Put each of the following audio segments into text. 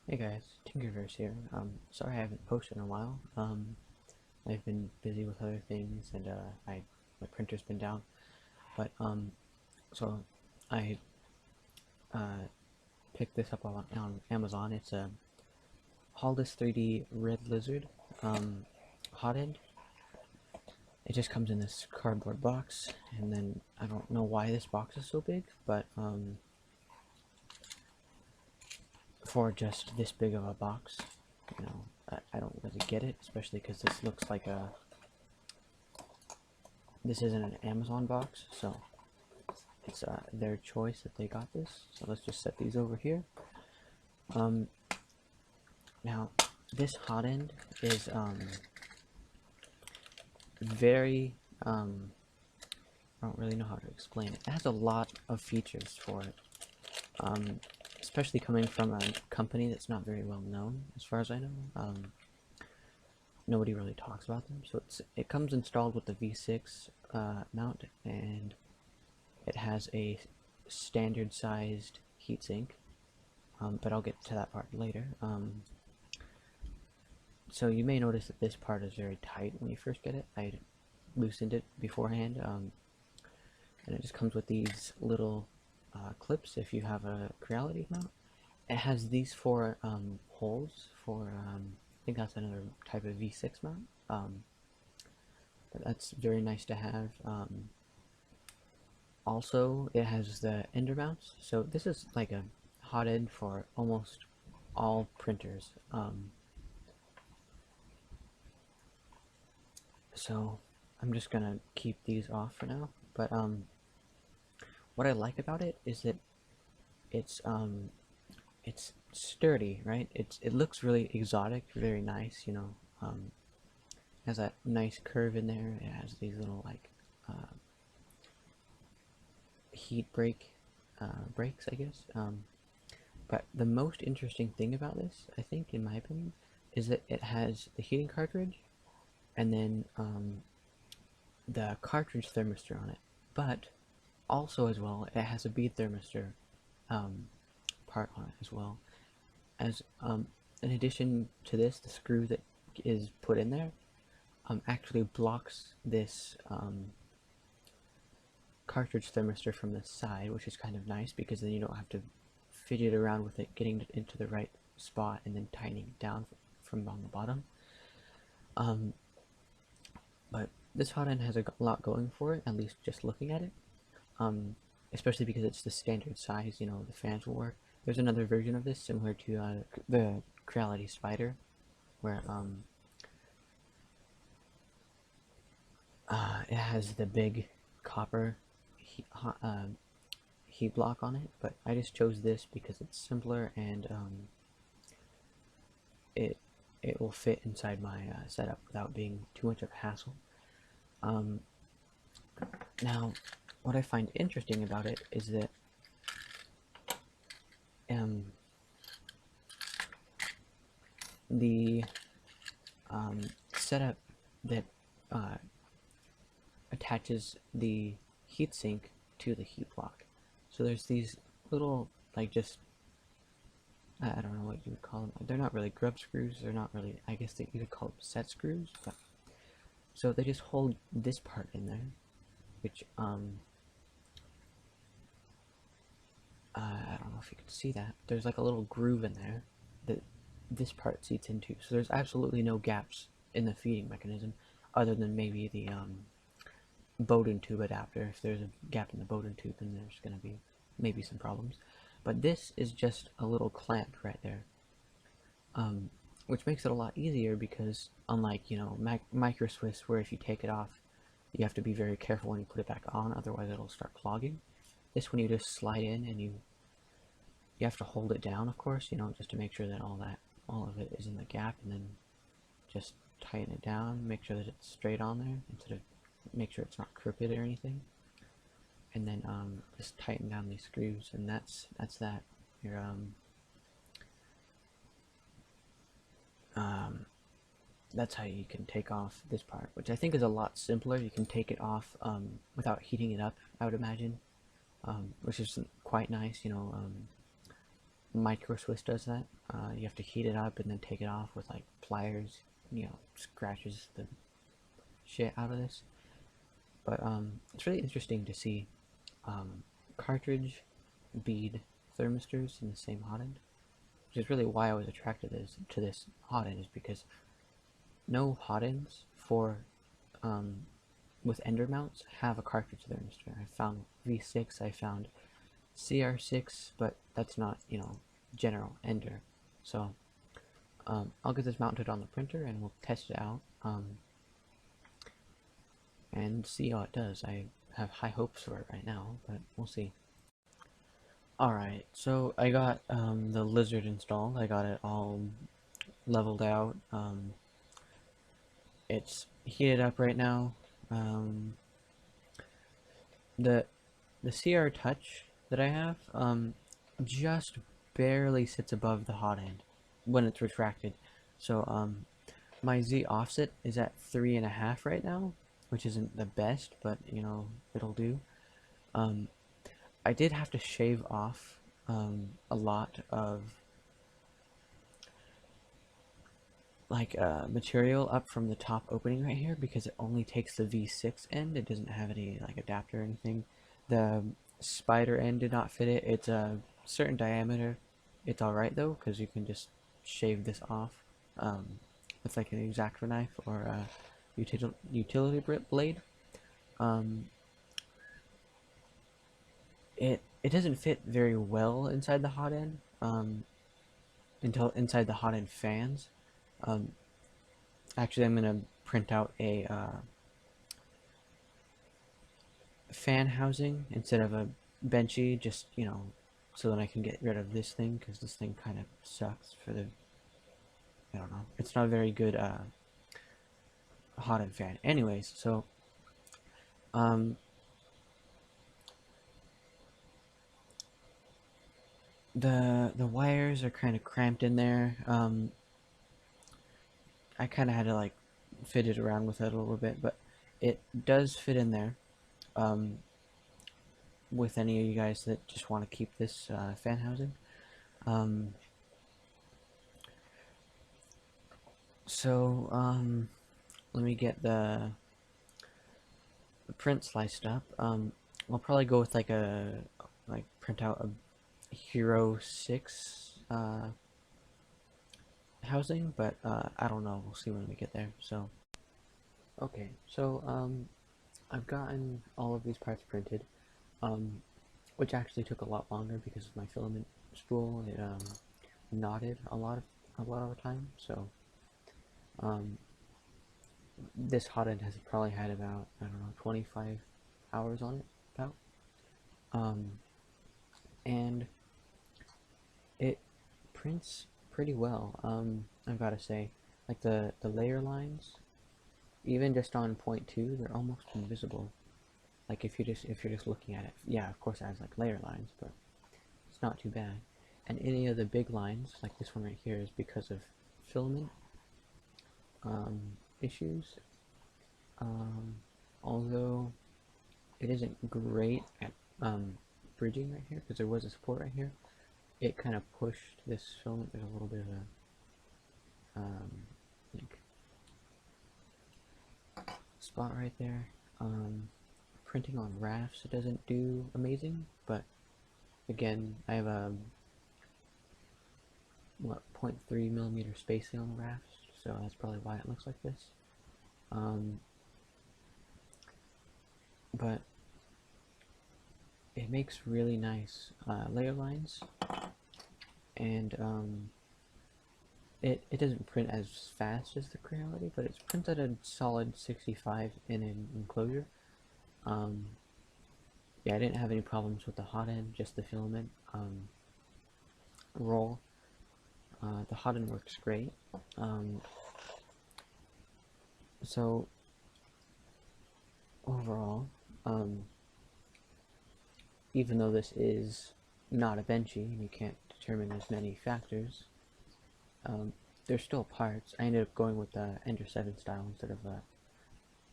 Hey guys, Tinkerverse here. Sorry I haven't posted in a while. I've been busy with other things, and my printer's been down. But so I picked this up on Amazon. It's a Haldis 3D Red Lizard Hotend. It just comes in this cardboard box, and then I don't know why this box is so big, but for just this big of a box, I don't really get it, especially because this looks like this isn't an Amazon box, so it's their choice that they got this. So let's just set these over here. Now this Hotend is very I don't really know how to explain it. It has a lot of features for it, especially coming from a company that's not very well known, as far as I know. Nobody really talks about them, so it comes installed with the V6 mount, and it has a standard sized heatsink, but I'll get to that part later. So you may notice that this part is very tight when you first get it. I loosened it beforehand, and it just comes with these little clips if you have a Creality mount. It has these four holes for, I think that's another type of V6 mount, but that's very nice to have. Also, it has the ender mounts, so this is like a hot end for almost all printers. So I'm just gonna keep these off for now, but what I like about it is that it's sturdy, right? It looks really exotic, very nice, has that nice curve in there. It has these little like heat breaks, I guess. But the most interesting thing about this, I think, in my opinion, is that it has the heating cartridge and then the cartridge thermistor on it. But also, as well, it has a bead thermistor part on it as well. As in addition to this, the screw that is put in there actually blocks this cartridge thermistor from the side, which is kind of nice because then you don't have to fidget around with it getting into the right spot and then tightening it down from on the bottom. But this hot end has a lot going for it, at least just looking at it. Especially because it's the standard size, the fans will work. There's another version of this similar to the Creality Spider, where it has the big copper heat block on it, but I just chose this because it's simpler and it will fit inside my setup without being too much of a hassle. Now, what I find interesting about it is that the setup that attaches the heatsink to the heat block. So there's these little, like, just, I don't know what you would call them. They're not really grub screws. They're not really, I guess you could call them set screws. But so they just hold this part in there, which I don't know if you can see that. There's like a little groove in there that this part seats into. So there's absolutely no gaps in the feeding mechanism, other than maybe the Bowden tube adapter. If there's a gap in the Bowden tube, then there's going to be maybe some problems. But this is just a little clamp right there, which makes it a lot easier because unlike, micro Swiss, where if you take it off, you have to be very careful when you put it back on, otherwise it'll start clogging. This one you just slide in and you have to hold it down, of course, just to make sure that all of it is in the gap, and then just tighten it down, make sure that it's straight on there, instead of make sure it's not crooked or anything, and then just tighten down these screws, and that's that. Your that's how you can take off this part, which I think is a lot simpler. You can take it off without heating it up, I would imagine, which is quite nice. micro Swiss does that. You have to heat it up and then take it off with like pliers. Scratches the shit out of this. But it's really interesting to see cartridge bead thermistors in the same Hotend, which is really why I was attracted to this Hotend, is because no Hotends for with ender mounts have a cartridge thermistor. I found V6, I found CR6, but that's not, general ender. So I'll get this mounted on the printer and we'll test it out and see how it does. I have high hopes for it right now, but we'll see. Alright, so I got the lizard installed. I got it all leveled out. It's heated up right now. The CR Touch that I have just barely sits above the Hotend when it's retracted. So my Z offset is at 3.5 right now, which isn't the best, but it'll do. I did have to shave off a lot of material up from the top opening right here because it only takes the V6 end. It doesn't have any adapter or anything. The spider end did not fit it. It's a certain diameter. It's alright though, because you can just shave this off with an X-Acto knife or a utility blade. It doesn't fit very well inside the Hotend until inside the Hotend fans. Actually, I'm gonna print out a fan housing instead of a benchy, just so that I can get rid of this thing, because this thing kind of sucks for the, I don't know, it's not a very good Hotend fan. Anyways, so the wires are kind of cramped in there. I kind of had to fit it around with it a little bit, but it does fit in there. With any of you guys that just want to keep this fan housing. Let me get the print sliced up. I'll probably go with print out a Hero 6 housing, but I don't know. We'll see when we get there. So, okay, so I've gotten all of these parts printed, which actually took a lot longer because of my filament spool. It knotted a lot of the time. So, this Hotend has probably had about, I don't know, 25 hours on it, about. And it prints pretty well. I've got to say, the layer lines, even just on 0.2, they're almost invisible. If you're just looking at it, yeah, of course it has layer lines, but it's not too bad. And any of the big lines, like this one right here, is because of filament issues. Although it isn't great at bridging right here, because there was a support right here, it kind of pushed this filament. There's a little bit of a spot right there. Printing on rafts, it doesn't do amazing, but again, I have a 0.3 millimeter spacing on the rafts, so that's probably why it looks like this. But it makes really nice layer lines, and it doesn't print as fast as the Creality, but it's printed at a solid 65 in an enclosure. Yeah, I didn't have any problems with the Hotend, just the filament roll. The Hotend works great. So overall, even though this is not a benchy and you can't determine as many factors, there's still parts. I ended up going with the Ender 7 style instead of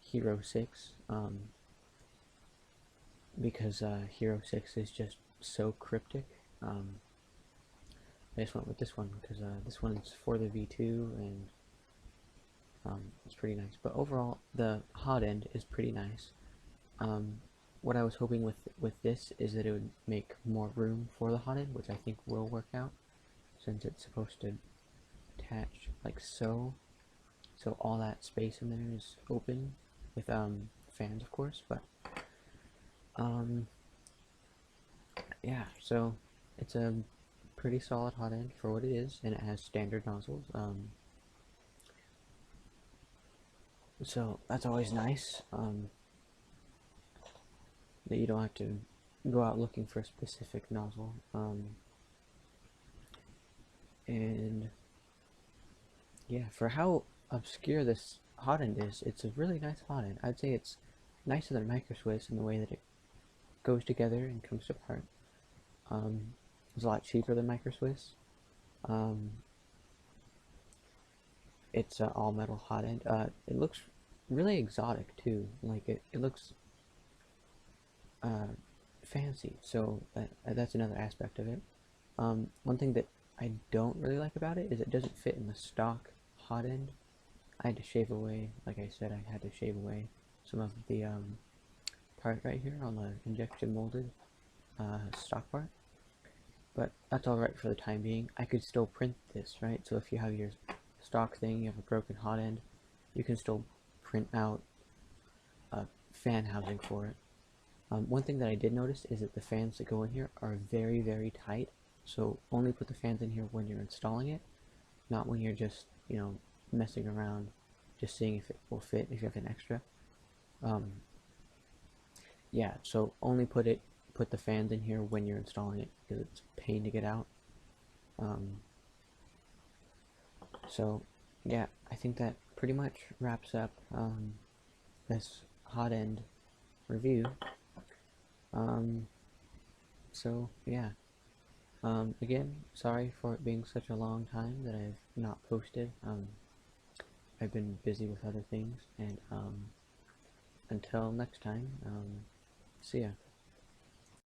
Hero 6, because Hero 6 is just so cryptic. I just went with this one because this one is for the V2 and it's pretty nice. But overall, the Hotend is pretty nice. What I was hoping with this is that it would make more room for the Hotend, which I think will work out since it's supposed to attach like so. So all that space in there is open with fans, of course. But yeah, so it's a pretty solid Hotend for what it is, and it has standard nozzles. So that's always nice. That you don't have to go out looking for a specific nozzle. And yeah, for how obscure this Hotend is, it's a really nice Hotend. I'd say it's nicer than Micro Swiss in the way that it goes together and comes apart. It's a lot cheaper than Micro Swiss. It's an all metal Hotend. It looks really exotic too. Like it looks fancy. So that's another aspect of it. One thing that I don't really like about it is it doesn't fit in the stock Hotend. I had to shave away, like I said, I had to shave away some of the part right here on the injection molded stock part. But that's alright for the time being. I could still print this, right? So if you have your stock thing, you have a broken Hotend, you can still print out a fan housing for it. One thing that I did notice is that the fans that go in here are very, very tight. So only put the fans in here when you're installing it, not when you're just, you know, messing around, just seeing if it will fit, if you have an extra. Yeah, so only put the fans in here when you're installing it, because it's a pain to get out. So yeah, I think that pretty much wraps up this Hotend review. So yeah, again, sorry for it being such a long time that I've not posted. I've been busy with other things, and until next time, see ya.